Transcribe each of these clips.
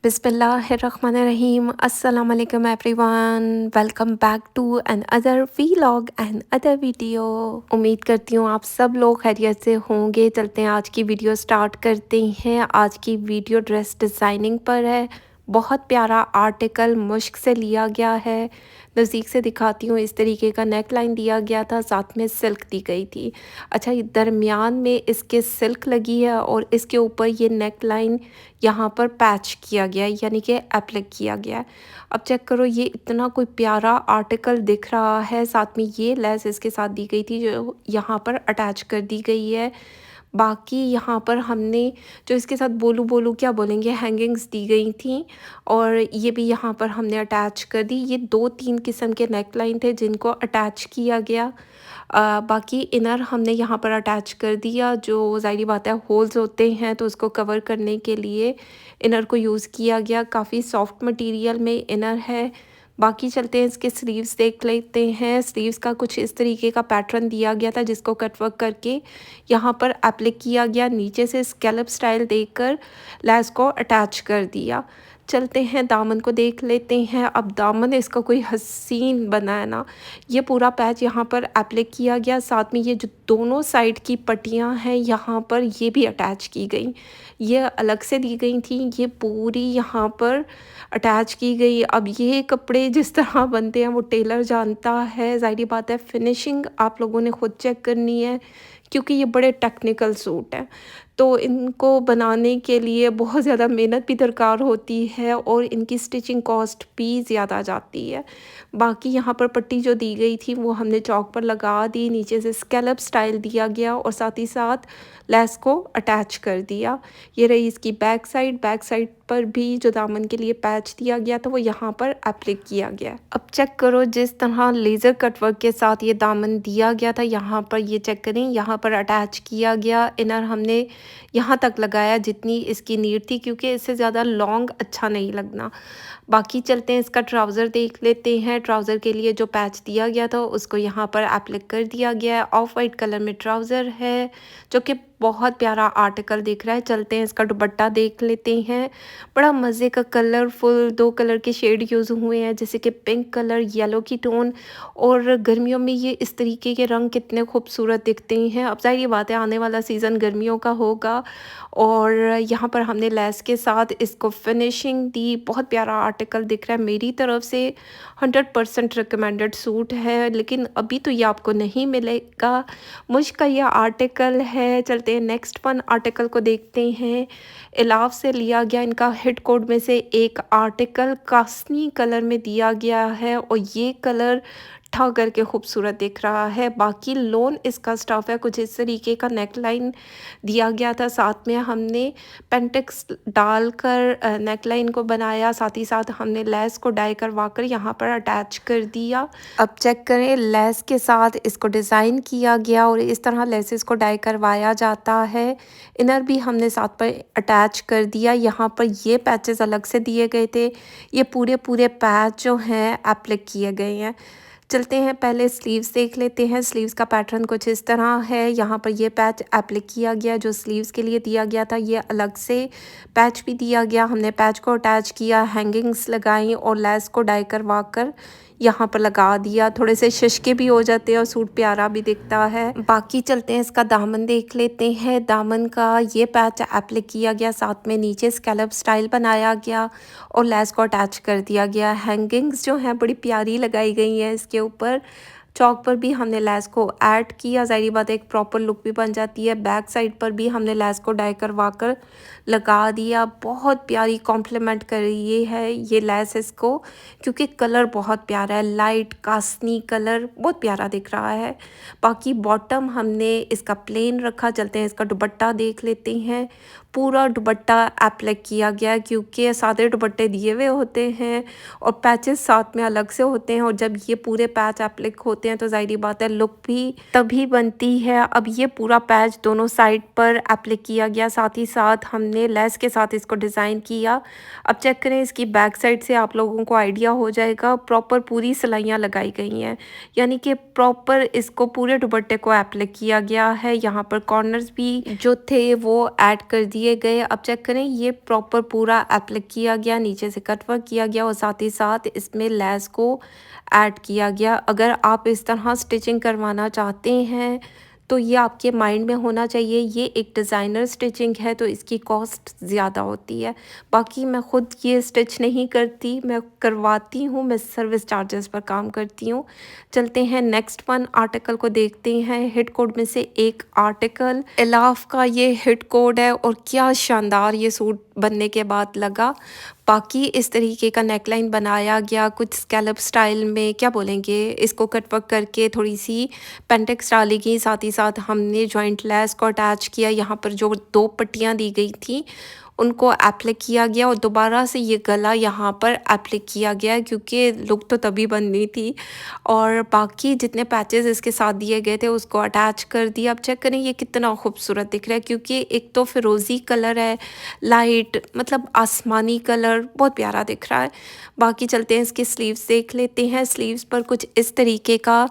बिस्मिल्लाहिर्रहमानिर्रहीम अस्सलाम वालेकुम everyone. Welcome back to another vlog and other video. उम्मीद करती हूँ आप सब लोग खैरियत से होंगे। चलते हैं आज की वीडियो स्टार्ट करते हैं। आज की वीडियो ड्रेस डिज़ाइनिंग पर है। बहुत प्यारा आर्टिकल मुश्क से लिया गया है। नज़दीक से दिखाती हूँ। इस तरीके का नेक लाइन दिया गया था, साथ में सिल्क दी गई थी। अच्छा, ये दरमियान में इसके सिल्क लगी है और इसके ऊपर ये नेक लाइन यहाँ पर पैच किया गया है, यानी कि एप्लिक किया गया है। अब चेक करो, ये इतना कोई प्यारा आर्टिकल दिख रहा है। साथ में ये लेस इसके साथ दी गई थी जो यहाँ पर अटैच कर दी गई है। बाकी यहाँ पर हमने जो इसके साथ बोलू बोलू क्या बोलेंगे, हैंगिंग्स दी गई थी और ये भी यहाँ पर हमने अटैच कर दी। ये 2-3 किस्म के नेक लाइन थे जिनको अटैच किया गया। बाकी इनर हमने यहाँ पर अटैच कर दिया। जो ज़ाहिर बात है होल्स होते हैं तो उसको कवर करने के लिए इनर को यूज़ किया गया। काफ़ी सॉफ्ट मटेरियल में इनर है। बाकी चलते हैं इसके स्लीव्स देख लेते हैं। स्लीव्स का कुछ इस तरीके का पैटर्न दिया गया था जिसको कटवर्क करके यहाँ पर एप्लिक किया गया। नीचे से स्कैलप स्टाइल देकर लेस को अटैच कर दिया। चलते हैं दामन को देख लेते हैं। अब दामन इसका कोई हसीन बना है ना। ये पूरा पैच यहाँ पर एप्लिक किया गया। साथ में ये जो दोनों साइड की पट्टियाँ हैं यहाँ पर ये भी अटैच की गई। ये अलग से दी गई थी, ये पूरी यहाँ पर अटैच की गई। अब ये कपड़े जिस तरह बनते हैं वो टेलर जानता है। ज़ाहिर बात है फिनिशिंग आप लोगों ने खुद चेक करनी है क्योंकि ये बड़े टेक्निकल सूट हैं। तो इनको बनाने के लिए बहुत ज़्यादा मेहनत भी दरकार होती है और इनकी स्टिचिंग कॉस्ट भी ज़्यादा जाती है। बाकी यहाँ पर पट्टी जो दी गई थी वो हमने चौक पर लगा दी। नीचे से स्कैलप स्टाइल दिया गया और साथ ही साथ लेस को अटैच कर दिया। ये रही इसकी बैक साइड। बैक साइड पर भी जो दामन के लिए पैच दिया गया था वो यहाँ पर एप्लिक किया गया। अब चेक करो, जिस तरह लेज़र कटवर्क के साथ ये दामन दिया गया था यहाँ पर ये चेक करें, यहाँ पर अटैच किया गया। इनर हमने यहाँ तक लगाया जितनी इसकी नीड थी क्योंकि इससे ज़्यादा लॉन्ग अच्छा नहीं लगना। बाकी चलते हैं इसका ट्राउज़र देख लेते हैं। ट्राउज़र के लिए जो पैच दिया गया था उसको यहाँ पर एप्लिक कर दिया गया है। ऑफ वाइट कलर में ट्राउज़र है जो कि बहुत प्यारा आर्टिकल दिख रहा है। चलते हैं इसका दुपट्टा देख लेते हैं। बड़ा मज़े का कलरफुल 2 कलर के शेड यूज़ हुए हैं जैसे कि पिंक कलर, येलो की टोन। और गर्मियों में ये इस तरीके के रंग कितने खूबसूरत दिखते हैं। अब ज़ाहिर बात है आने वाला सीज़न गर्मियों का होगा और यहाँ पर हमने लेस के साथ इसको फिनिशिंग दी। बहुत प्यारा आर्टिकल दिख रहा है। मेरी तरफ से 100% रिकमेंडेड सूट है, लेकिन अभी तो ये आपको नहीं मिलेगा। मुझका यह आर्टिकल है। चलते हैं नेक्स्ट वन आर्टिकल को देखते हैं। इलाव से लिया गया इनका हिट कोड में से एक आर्टिकल कास्नी कलर में दिया गया है और ये कलर ठा करके खूबसूरत दिख रहा है। बाकी लोन इसका स्टफ है। कुछ इस तरीके का नेक लाइन दिया गया था। साथ में हमने पेंटेक्स डालकर नेक लाइन को बनाया। साथ ही साथ हमने लेस को डाई करवा कर यहाँ पर अटैच कर दिया। अब चेक करें, लेस के साथ इसको डिज़ाइन किया गया और इस तरह लेसेस को डाई करवाया जाता है। इनर भी हमने साथ पर अटैच कर दिया। यहाँ पर ये पैचेस अलग से दिए गए थे। ये पूरे पैच जो हैं एप्लिक किए गए हैं। चलते हैं पहले स्लीव्स देख लेते हैं। स्लीव्स का पैटर्न कुछ इस तरह है। यहाँ पर ये पैच एप्लिक किया गया जो स्लीव्स के लिए दिया गया था। ये अलग से पैच भी दिया गया। हमने पैच को अटैच किया, हैंगिंग्स लगाई और लेस को डाई करवा कर यहाँ पर लगा दिया। थोड़े से शशके भी हो जाते हैं और सूट प्यारा भी दिखता है। बाकी चलते हैं इसका दामन देख लेते हैं। दामन का ये पैच एप्लिक किया गया, साथ में नीचे स्कैलप स्टाइल बनाया गया और लेस को अटैच कर दिया गया। हैंगिंग्स जो हैं बड़ी प्यारी लगाई गई हैं इसके ऊपर। चौक पर भी हमने लेस को ऐड किया। ज़ाहिर बात है एक प्रॉपर लुक भी बन जाती है। बैक साइड पर भी हमने लेस को डाई करवा कर लगा दिया। बहुत प्यारी कॉम्प्लीमेंट कर रही है ये लेस इसको, क्योंकि कलर बहुत प्यारा है। लाइट कास्नी कलर बहुत प्यारा दिख रहा है। बाकी बॉटम हमने इसका प्लेन रखा। चलते हैं इसका दुपट्टा देख लेते हैं। पूरा दुपट्टा एप्लिक किया गया क्योंकि सादे दुपट्टे दिए हुए होते हैं और पैचेस साथ में अलग से होते हैं और जब ये पूरे पैच एप्लिक होते होते हैं तो ज़ाहिर बात है लुक भी तभी बनती है। अब ये पूरा पैच दोनों साइड पर एप्लिक किया गया, साथ ही साथ हमने लेस के साथ इसको डिज़ाइन किया। अब चेक करें इसकी बैक साइड से आप लोगों को आइडिया हो जाएगा, प्रॉपर पूरी सिलाइयाँ लगाई गई हैं, यानी कि प्रॉपर इसको पूरे दुपट्टे को एप्लिक किया गया है। यहाँ पर कॉर्नर्स भी जो थे वो ऐड कर दिए गए। अब चेक करें ये प्रॉपर पूरा एप्लिक किया गया, नीचे से कट वर्क किया गया और साथ ही साथ इसमें लेस को ऐड किया गया। अगर आप इस तरह स्टिचिंग करवाना चाहते हैं तो ये आपके माइंड में होना चाहिए, ये एक डिज़ाइनर स्टिचिंग है तो इसकी कॉस्ट ज़्यादा होती है। बाकी मैं ख़ुद ये स्टिच नहीं करती, मैं करवाती हूँ, मैं सर्विस चार्जेस पर काम करती हूँ। चलते हैं नेक्स्ट वन आर्टिकल को देखते हैं। हिट कोड में से एक आर्टिकल एलाफ का ये हिट कोड है और क्या शानदार ये सूट बनने के बाद लगा। बाकी इस तरीके का नेकलाइन बनाया गया, कुछ स्कैलप स्टाइल में, क्या बोलेंगे इसको, कट वर्क करके थोड़ी सी पेंटेक्स डाली गई, साथ ही साथ हमने जॉइंट लेस को अटैच किया। यहाँ पर जो 2 पट्टियाँ दी गई थी उनको एप्लिक किया गया और दोबारा से ये गला यहाँ पर एप्लिक किया गया क्योंकि लुक तो तभी बननी थी। और बाकी जितने पैचेस इसके साथ दिए गए थे उसको अटैच कर दिया। अब चेक करें ये कितना खूबसूरत दिख रहा है क्योंकि एक तो फिरोज़ी कलर है, लाइट मतलब आसमानी कलर, बहुत प्यारा दिख रहा है। बाकी चलते हैं इसके स्लीव्स देख लेते हैं। स्लीव्स पर कुछ इस तरीके का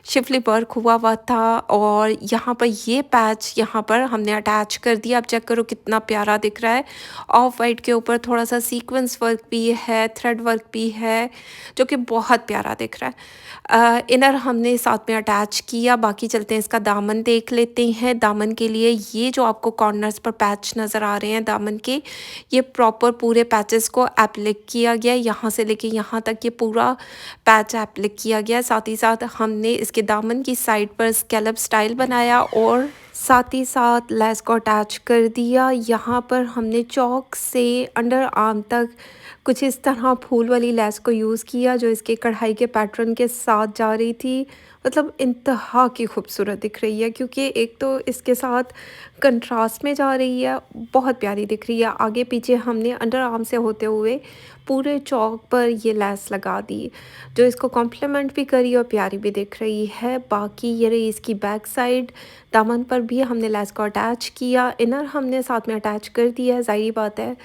शिफली वर्क हुआ था और यहाँ पर ये पैच यहाँ पर हमने अटैच कर दिया। अब चेक करो कितना प्यारा दिख रहा है। ऑफ वाइट के ऊपर थोड़ा सा सीक्वेंस वर्क भी है, थ्रेड वर्क भी है, जो कि बहुत प्यारा दिख रहा है। इनर हमने साथ में अटैच किया। बाकी चलते हैं इसका दामन देख लेते हैं। दामन के लिए ये जो आपको कॉर्नर्स पर पैच नज़र आ रहे हैं दामन के, ये प्रॉपर पूरे पैचेस को एप्लिक किया गया, यहाँ से लेके यहाँ तक ये पूरा पैच एप्लिक किया गया। साथ ही साथ हमने इसके दामन की साइड पर स्कैलप स्टाइल बनाया और साथ ही साथ लेस को अटैच कर दिया। यहाँ पर हमने चौक से अंडर आर्म तक कुछ इस तरह फूल वाली लेस को यूज़ किया जो इसके कढ़ाई के पैटर्न के साथ जा रही थी। मतलब इंतहा की खूबसूरत दिख रही है क्योंकि एक तो इसके साथ कंट्रास्ट में जा रही है, बहुत प्यारी दिख रही है। आगे पीछे हमने अंडर आर्म से होते हुए पूरे चौक पर ये लेस लगा दी जो इसको कॉम्प्लीमेंट भी करी और प्यारी भी दिख रही है। बाकी ये रही इसकी बैक साइड, दामन पर भी हमने लेस को अटैच किया, इनर हमने साथ में अटैच कर दिया। ज़ाहिर बात है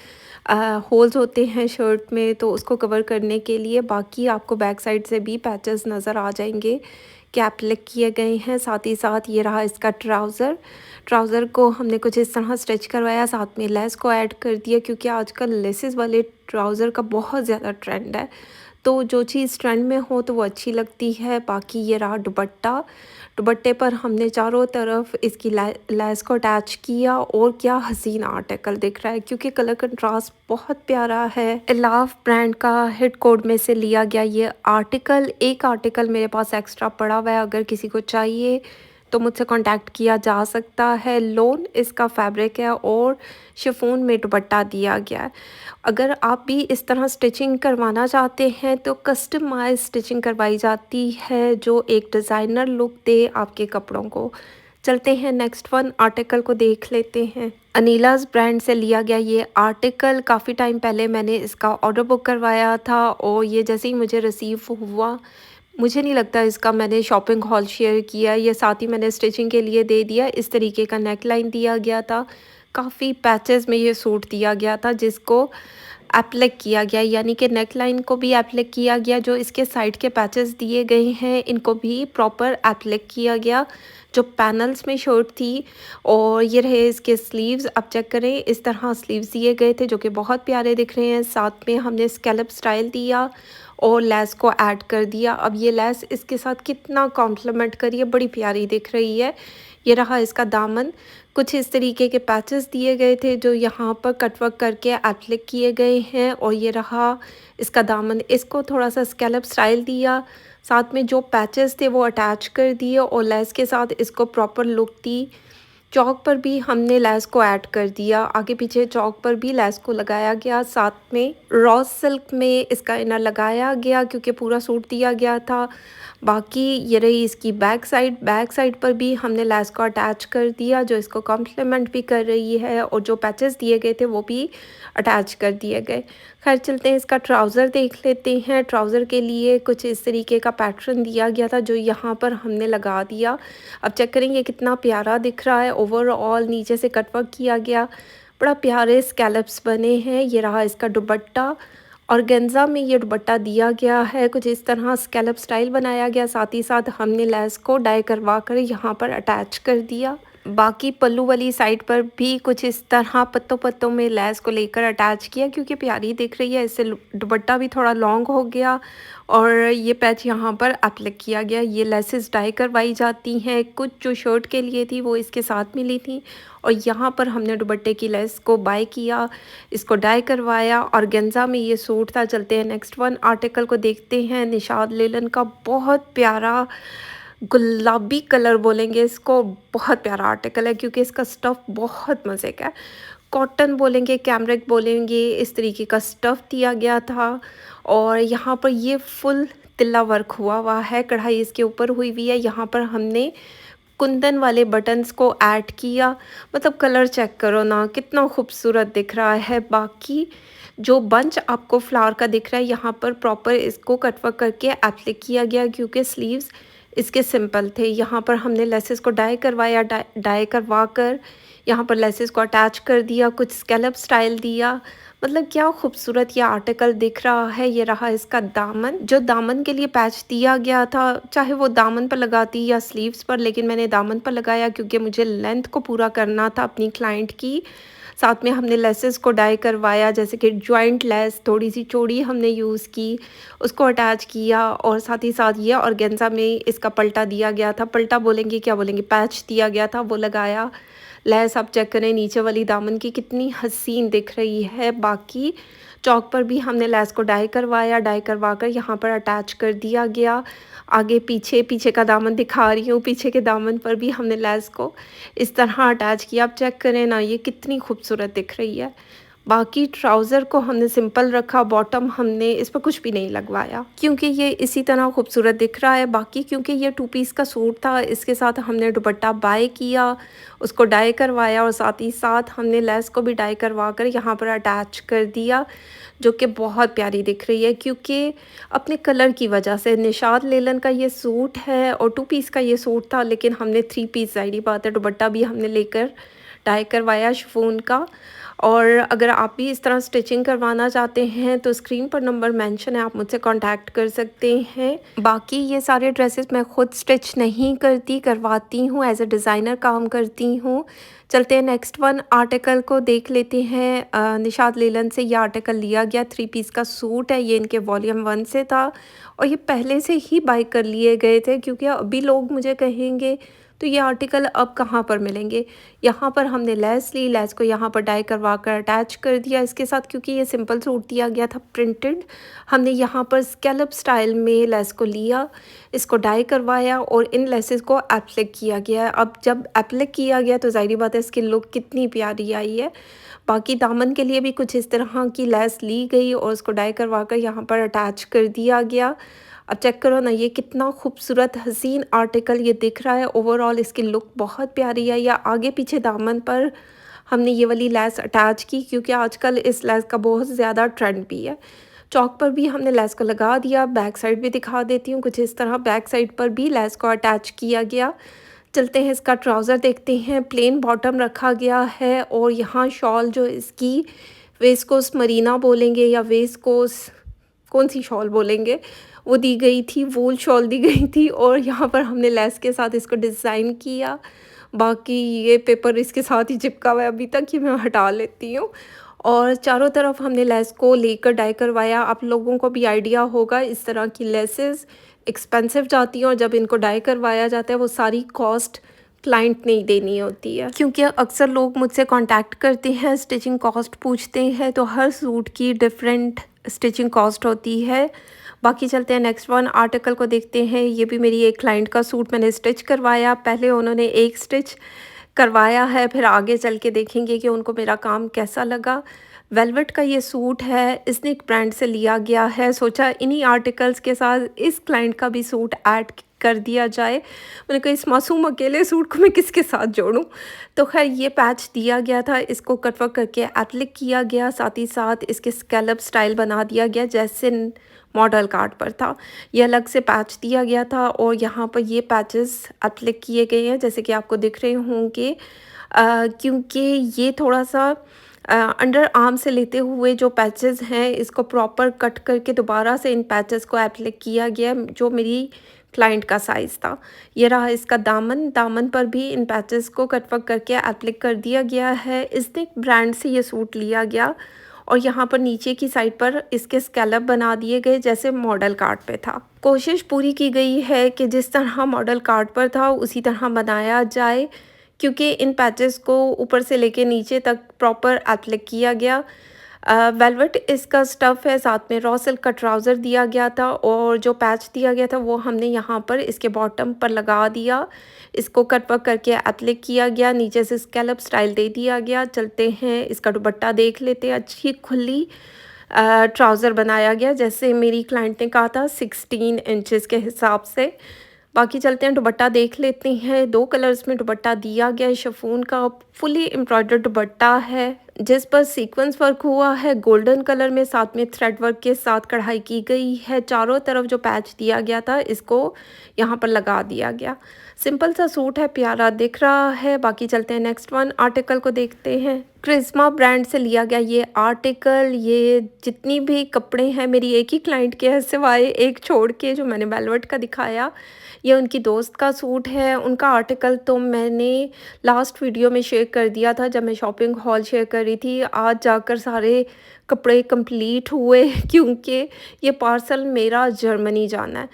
होल्स होते हैं शर्ट में तो उसको कवर करने के लिए। बाकी आपको बैक साइड से भी पैचेस नज़र आ जाएंगे कि एप्लिक किए गए हैं। साथ ही साथ ये रहा इसका ट्राउज़र को हमने कुछ इस तरह स्टिच करवाया, साथ में लेस को ऐड कर दिया क्योंकि आजकल लेसेस वाले ट्राउज़र का बहुत ज़्यादा ट्रेंड है, तो जो चीज़ ट्रेंड में हो तो वो अच्छी लगती है। बाकी ये रहा दुपट्टे पर हमने चारों तरफ इसकी लेस को अटैच किया और क्या हसीन आर्टिकल दिख रहा है क्योंकि कलर कंट्रास्ट बहुत प्यारा है। एलाफ ब्रांड का हिट कोड में से लिया गया ये आर्टिकल। एक आर्टिकल मेरे पास एक्स्ट्रा पड़ा हुआ है, अगर किसी को चाहिए तो मुझसे कांटेक्ट किया जा सकता है। लोन इसका फैब्रिक है और शिफॉन में दुपट्टा दिया गया है। अगर आप भी इस तरह स्टिचिंग करवाना चाहते हैं तो कस्टमाइज स्टिचिंग करवाई जाती है जो एक डिज़ाइनर लुक दे आपके कपड़ों को। चलते हैं नेक्स्ट वन आर्टिकल को देख लेते हैं। अनीलाज ब्रांड से लिया गया ये आर्टिकल, काफ़ी टाइम पहले मैंने इसका ऑर्डर बुक करवाया था और ये जैसे ही मुझे रिसीव हुआ, मुझे नहीं लगता इसका मैंने शॉपिंग हॉल शेयर किया, ये साथ ही मैंने स्टिचिंग के लिए दे दिया। इस तरीके का नेक लाइन दिया गया था, काफ़ी पैचेस में ये सूट दिया गया था जिसको एप्लिक किया गया, यानी कि नेक लाइन को भी एप्लिक किया गया, जो इसके साइड के पैचेस दिए गए हैं इनको भी प्रॉपर एप्लिक किया गया जो पैनल्स में शर्ट थी। और ये रहे इसके स्लीव्स, अब चेक करें इस तरह स्लीव्स दिए गए थे जो कि बहुत प्यारे दिख रहे हैं। साथ में हमने स्कैलप स्टाइल दिया और लेस को ऐड कर दिया। अब ये लेस इसके साथ कितना कॉम्प्लीमेंट करिए, बड़ी प्यारी दिख रही है। ये रहा इसका दामन, कुछ इस तरीके के पैचेस दिए गए थे जो यहाँ पर कटवर्क करके एप्लिक किए गए हैं। और ये रहा इसका दामन, इसको थोड़ा सा स्कैलप स्टाइल दिया, साथ में जो पैचेस थे वो अटैच कर दिए और लेस के साथ इसको प्रॉपर लुक दी। चौक पर भी हमने लेस को ऐड कर दिया, आगे पीछे चौक पर भी लेस को लगाया गया, साथ में रॉ सिल्क में इसका इनर लगाया गया क्योंकि पूरा सूट दिया गया था। बाकी ये रही इसकी बैक साइड पर भी हमने लेस को अटैच कर दिया जो इसको कॉम्प्लीमेंट भी कर रही है, और जो पैचेस दिए गए थे वो भी अटैच कर दिए गए। खैर चलते हैं इसका ट्राउज़र देख लेते हैं। ट्राउज़र के लिए कुछ इस तरीके का पैटर्न दिया गया था जो यहाँ पर हमने लगा दिया। अब चेक करेंगे कितना प्यारा दिख रहा है। ओवरऑल नीचे से कटवर्क किया गया, बड़ा प्यारे स्कैलप्स बने हैं। ये रहा इसका दुपट्टा, ऑर्गेन्जा में ये दुपट्टा दिया गया है, कुछ इस तरह स्कैलप स्टाइल बनाया गया। साथ ही साथ हमने लेस को डाई करवा कर यहाँ पर अटैच कर दिया। बाकी पल्लू वाली साइड पर भी कुछ इस तरह पत्तों पत्तों में लेस को लेकर अटैच किया क्योंकि प्यारी दिख रही है। इससे दुपट्टा भी थोड़ा लॉन्ग हो गया और ये पैच यहाँ पर अप्लाई किया गया। ये लेसेस डाई करवाई जाती हैं, कुछ जो शर्ट के लिए थी वो इसके साथ मिली थी, और यहाँ पर हमने दुपट्टे की लेस को बाय किया, इसको डाई करवाया। ऑर्गेन्जा में ये सूट था। चलते हैं नेक्स्ट वन आर्टिकल को देखते हैं। निशाद लेलन का बहुत प्यारा गुलाबी कलर बोलेंगे इसको, बहुत प्यारा आर्टिकल है क्योंकि इसका स्टफ़ बहुत मज़े का है। कॉटन बोलेंगे, कैमरिक बोलेंगे, इस तरीके का स्टफ़ दिया गया था। और यहाँ पर ये फुल तिल्ला वर्क हुआ है, कढ़ाई इसके ऊपर हुई हुई है। यहाँ पर हमने कुंदन वाले बटन्स को ऐड किया, मतलब कलर चेक करो ना कितना खूबसूरत दिख रहा है। बाकी जो बंच आपको फ्लावर का दिख रहा है यहाँ पर प्रॉपर इसको कटवर्क करके एप्लाई किया गया क्योंकि स्लीव्स इसके सिंपल थे। यहाँ पर हमने लेसेस को डाई करवाया, डाई करवा कर यहाँ पर लेसेस को अटैच कर दिया, कुछ स्कैलप स्टाइल दिया। मतलब क्या खूबसूरत ये आर्टिकल दिख रहा है। ये रहा इसका दामन, जो दामन के लिए पैच दिया गया था, चाहे वो दामन पर लगाती या स्लीव्स पर, लेकिन मैंने दामन पर लगाया क्योंकि मुझे लेंथ को पूरा करना था अपनी क्लाइंट की। साथ में हमने लेसेस को डाई करवाया, जैसे कि जॉइंट लेस थोड़ी सी चौड़ी हमने यूज़ की, उसको अटैच किया। और साथ ही साथ ये ऑर्गेन्जा में इसका पल्टा दिया गया था, पल्टा बोलेंगे क्या बोलेंगे, पैच दिया गया था, वो लगाया। लेस आप चेक करें नीचे वाली दामन की कितनी हसीन दिख रही है। बाकी चौक पर भी हमने लेस को डाई करवाया, डाई करवा कर यहाँ पर अटैच कर दिया गया। आगे पीछे का दामन दिखा रही हूँ, पीछे के दामन पर भी हमने लेस को इस तरह अटैच किया। आप चेक करें ना ये कितनी खूबसूरत दिख रही है। बाकी ट्राउज़र को हमने सिंपल रखा, बॉटम हमने इस पर कुछ भी नहीं लगवाया क्योंकि ये इसी तरह खूबसूरत दिख रहा है। बाकी क्योंकि ये 2 पीस का सूट था, इसके साथ हमने दुपट्टा बाय किया, उसको डाई करवाया, और साथ ही साथ हमने लेस को भी डाई करवा कर यहाँ पर अटैच कर दिया, जो कि बहुत प्यारी दिख रही है क्योंकि अपने कलर की वजह से। निशाद लेलन का ये सूट है और 2 पीस का ये सूट था, लेकिन हमने 3 पीस, ज़ाहिर बात है, दुपट्टा भी हमने लेकर डाई करवाया शिफॉन का। और अगर आप भी इस तरह स्टिचिंग करवाना चाहते हैं तो स्क्रीन पर नंबर मेंशन है, आप मुझसे कांटेक्ट कर सकते हैं। बाकी ये सारे ड्रेसेस मैं खुद स्टिच नहीं करती, करवाती हूँ, एज अ डिज़ाइनर काम करती हूँ। चलते हैं नेक्स्ट वन आर्टिकल को देख लेते हैं। निशाद लेलन से ये आर्टिकल लिया गया, 3 पीस का सूट है, ये इनके वॉल्यूम 1 से था और ये पहले से ही बाय कर लिए गए थे क्योंकि अभी लोग मुझे कहेंगे तो ये आर्टिकल अब कहाँ पर मिलेंगे। यहाँ पर हमने लेस ली, लेस को यहाँ पर डाई करवा कर अटैच कर दिया इसके साथ क्योंकि ये सिंपल सूट दिया गया था प्रिंटेड। हमने यहाँ पर स्कैलप स्टाइल में लेस को लिया, इसको डाई करवाया और इन लेसेस को एप्लाई किया गया। अब जब एप्लाई किया गया तो ज़ाहिर बात है इसकी लुक कितनी प्यारी आई है। बाकी दामन के लिए भी कुछ इस तरह की लेस ली गई और उसको डाई करवा कर यहाँ पर अटैच कर दिया गया। अब चेक करो ना ये कितना खूबसूरत हसीन आर्टिकल ये दिख रहा है। ओवरऑल इसकी लुक बहुत प्यारी है। या आगे पीछे दामन पर हमने ये वाली लेस अटैच की क्योंकि आजकल इस लेस का बहुत ज़्यादा ट्रेंड भी है। चौक पर भी हमने लेस को लगा दिया। बैक साइड भी दिखा देती हूँ, कुछ इस तरह बैक साइड पर भी लेस को अटैच किया गया। चलते हैं इसका ट्राउज़र देखते हैं। प्लेन बॉटम रखा गया है और यहाँ शॉल जो इसकी वेस्कोस मरीना बोलेंगे या वेस्कोस कौन सी शॉल बोलेंगे वो दी गई थी, वूल शॉल दी गई थी और यहाँ पर हमने लेस के साथ इसको डिज़ाइन किया। बाकी ये पेपर इसके साथ ही चिपका हुआ है अभी तक, ये मैं हटा लेती हूँ। और चारों तरफ हमने लेस को लेकर डाई करवाया। आप लोगों को भी आइडिया होगा इस तरह की लेसेस एक्सपेंसिव जाती हैं और जब इनको डाई करवाया जाता है वो सारी कॉस्ट क्लाइंट नहीं देनी होती है क्योंकि अक्सर लोग मुझसे कांटेक्ट करते हैं, स्टिचिंग कॉस्ट पूछते हैं, तो हर सूट की डिफरेंट स्टिचिंग कॉस्ट होती है। बाकी चलते हैं नेक्स्ट वन आर्टिकल को देखते हैं। ये भी मेरी एक क्लाइंट का सूट मैंने स्टिच करवाया। पहले उन्होंने एक स्टिच करवाया है, फिर आगे चल के देखेंगे कि उनको मेरा काम कैसा लगा। वेलवेट का ये सूट है, स्निक ब्रांड से लिया गया है। सोचा इन्हीं आर्टिकल्स के साथ इस क्लाइंट का भी सूट ऐड कर दिया जाए। मैंने कहा इस मासूम अकेले सूट को मैं किसके साथ जोड़ूं। तो खैर ये पैच दिया गया था, इसको कटवर्क करके एप्लिक किया गया, साथ ही साथ इसके स्कैलप स्टाइल बना दिया गया जैसे मॉडल कार्ड पर था। ये अलग से पैच दिया गया था और यहाँ पर ये पैचेस एप्लिक किए गए हैं जैसे कि आपको दिख रहे होंगे। क्योंकि ये थोड़ा सा अंडर आर्म से लेते हुए जो पैचेस हैं इसको प्रॉपर कट करके दोबारा से इन पैचेस को एप्लिक किया गया जो मेरी क्लाइंट का साइज़ था। ये रहा इसका दामन, दामन पर भी इन पैचेस को कटवर्क करके एप्लिक कर दिया गया है। स्निक ब्रांड से ये सूट लिया गया और यहाँ पर नीचे की साइड पर इसके स्कैलप बना दिए गए जैसे मॉडल कार्ड पे था। कोशिश पूरी की गई है कि जिस तरह मॉडल कार्ड पर था उसी तरह बनाया जाए, क्योंकि इन पैचेस को ऊपर से लेके नीचे तक प्रॉपर एप्लिक किया गया। वेलवेट इसका स्टफ़ है, साथ में रॉ सिल्क का ट्राउज़र दिया गया था और जो पैच दिया गया था वो हमने यहाँ पर इसके बॉटम पर लगा दिया। इसको कट वर्क करके एप्लिक किया गया, नीचे से स्कैलप स्टाइल दे दिया गया। चलते हैं इसका दुपट्टा देख लेते हैं। अच्छी खुली ट्राउज़र बनाया गया जैसे मेरी क्लाइंट ने कहा था 16 इंचेस के हिसाब से। बाकी चलते हैं दुपट्टा देख लेते हैं। 2 कलर्स में दुपट्टा दिया गया है। शिफॉन का फुली एम्ब्रॉयडर्ड दुपट्टा है जिस पर सीक्वेंस वर्क हुआ है गोल्डन कलर में, साथ में थ्रेड वर्क के साथ कढ़ाई की गई है। चारों तरफ जो पैच दिया गया था इसको यहाँ पर लगा दिया गया। सिंपल सा सूट है, प्यारा दिख रहा है। बाकी चलते हैं नेक्स्ट वन आर्टिकल को देखते हैं। क्रिस्मा ब्रांड से लिया गया ये आर्टिकल। ये जितनी भी कपड़े हैं मेरी एक ही क्लाइंट के हैं सिवाय एक छोड़ के जो मैंने वेलवेट का दिखाया। ये उनकी दोस्त का सूट है। उनका आर्टिकल तो मैंने लास्ट वीडियो में शेयर कर दिया था जब मैं शॉपिंग हॉल शेयर कर रही थी। आज जाकर सारे कपड़े कंप्लीट हुए क्योंकि ये पार्सल मेरा जर्मनी जाना है।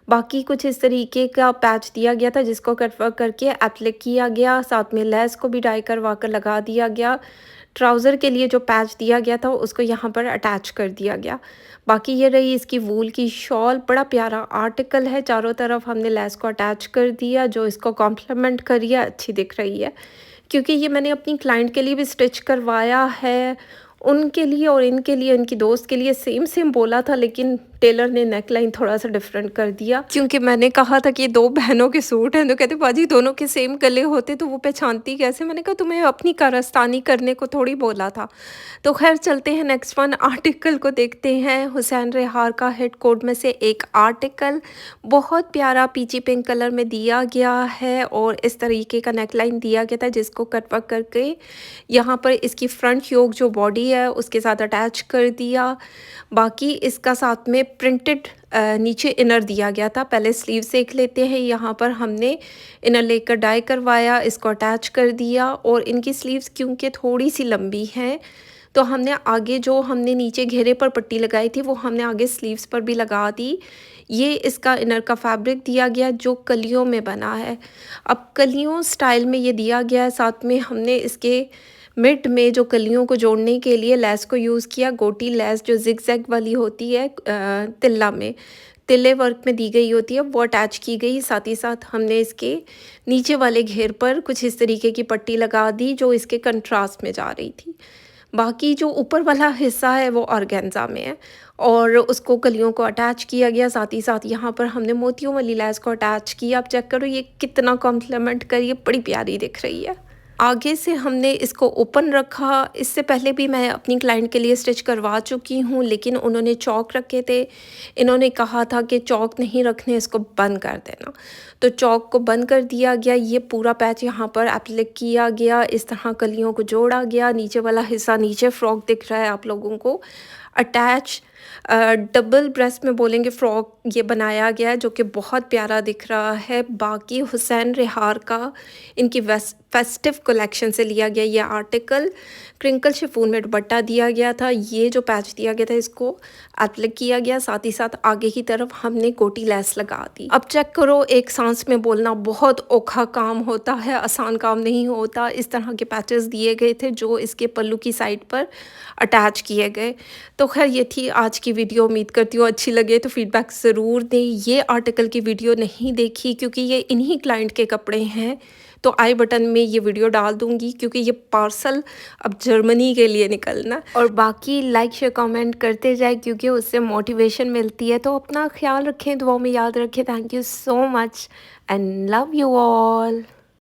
बाकी कुछ इस तरीके का पैच दिया गया था जिसको कट वर्क करके एप्लिक किया गया, साथ में लेस को भी डाई करवा कर लगा दिया गया। ट्राउज़र के लिए जो पैच दिया गया था उसको यहाँ पर अटैच कर दिया गया। बाकी ये रही इसकी वूल की शॉल, बड़ा प्यारा आर्टिकल है। चारों तरफ हमने लेस को अटैच कर दिया जो इसको कॉम्प्लीमेंट कर रही है, अच्छी दिख रही है। क्योंकि ये मैंने अपनी क्लाइंट के लिए भी स्टिच करवाया है, उनके लिए और इनके लिए, इनकी दोस्त के लिए सेम सेम बोला था, लेकिन टेलर ने नेक लाइन थोड़ा सा डिफरेंट कर दिया। क्योंकि मैंने कहा था कि ये 2 बहनों के सूट हैं तो कहते बाजी दोनों के सेम गले होते तो वो पहचानती कैसे। मैंने कहा तुम्हें अपनी कारस्तानी करने को थोड़ी बोला था। तो खैर चलते हैं नेक्स्ट वन आर्टिकल को देखते हैं। हुसैन रेहार का हेड कोट में से एक आर्टिकल बहुत प्यारा पीची पिंक कलर में दिया गया है और इस तरीके का नेक लाइन दिया गया था जिसको कट वर्क करके यहाँ पर इसकी फ्रंट योक जो बॉडी है उसके साथ अटैच कर दिया। बाकी इसका साथ में प्रिंटेड नीचे इनर दिया गया था। पहले स्लीव देख लेते हैं। यहाँ पर हमने इनर लेकर डाई करवाया, इसको अटैच कर दिया और इनकी स्लीव्स क्योंकि थोड़ी सी लंबी हैं तो हमने आगे जो हमने नीचे घेरे पर पट्टी लगाई थी वो हमने आगे स्लीव्स पर भी लगा दी। ये इसका इनर का फैब्रिक दिया गया जो कलियों में बना है। अब कलियों स्टाइल में ये दिया गया है, साथ में हमने इसके मिड में जो कलियों को जोड़ने के लिए लेस को यूज़ किया। गोटी लेस जो जिग-जैग वाली होती है तिल्ला में, तिल्ले वर्क में दी गई होती है, वो अटैच की गई। साथ ही साथ हमने इसके नीचे वाले घेर पर कुछ इस तरीके की पट्टी लगा दी जो इसके कंट्रास्ट में जा रही थी। बाकी जो ऊपर वाला हिस्सा है वो ऑर्गेन्जा में है और उसको कलियों को अटैच किया गया। साथ ही साथ यहाँ पर हमने मोतियों वाली लेस को अटैच किया। आप चेक करो ये कितना कॉम्प्लीमेंट कर, ये बड़ी प्यारी दिख रही है। आगे से हमने इसको ओपन रखा। इससे पहले भी मैं अपनी क्लाइंट के लिए स्टिच करवा चुकी हूँ, लेकिन उन्होंने चौक रखे थे। इन्होंने कहा था कि चौक नहीं रखने, इसको बंद कर देना, तो चौक को बंद कर दिया गया। ये पूरा पैच यहाँ पर एप्लिक किया गया, इस तरह कलियों को जोड़ा गया। नीचे वाला हिस्सा, नीचे फ्रॉक दिख रहा है आप लोगों को, अटैच डबल ब्रेस्ट में बोलेंगे फ्रॉक ये बनाया गया है जो कि बहुत प्यारा दिख रहा है। बाकी हुसैन रेहार का इनकी फेस्टिव कलेक्शन से लिया गया ये आर्टिकल। क्रिंकल शिफॉन में दुपट्टा दिया गया था। ये जो पैच दिया गया था इसको एप्लिक किया गया, साथ ही साथ आगे की तरफ हमने गोटी लेस लगा दी। अब चेक करो, एक सांस में बोलना बहुत औखा काम होता है, आसान काम नहीं होता। इस तरह के पैचेस दिए गए थे जो इसके पल्लू की साइड पर अटैच किए गए। तो खैर ये थी आज आज की वीडियो उम्मीद करती हूँ अच्छी लगे तो फीडबैक ज़रूर दें। ये आर्टिकल की वीडियो नहीं देखी क्योंकि ये इन्हीं क्लाइंट के कपड़े हैं, तो आई बटन में ये वीडियो डाल दूँगी क्योंकि ये पार्सल अब जर्मनी के लिए निकलना। और बाकी लाइक शेयर कमेंट करते जाए क्योंकि उससे मोटिवेशन मिलती है। तो अपना ख्याल रखें, दुआओं में याद रखें। Thank you so much and love you all.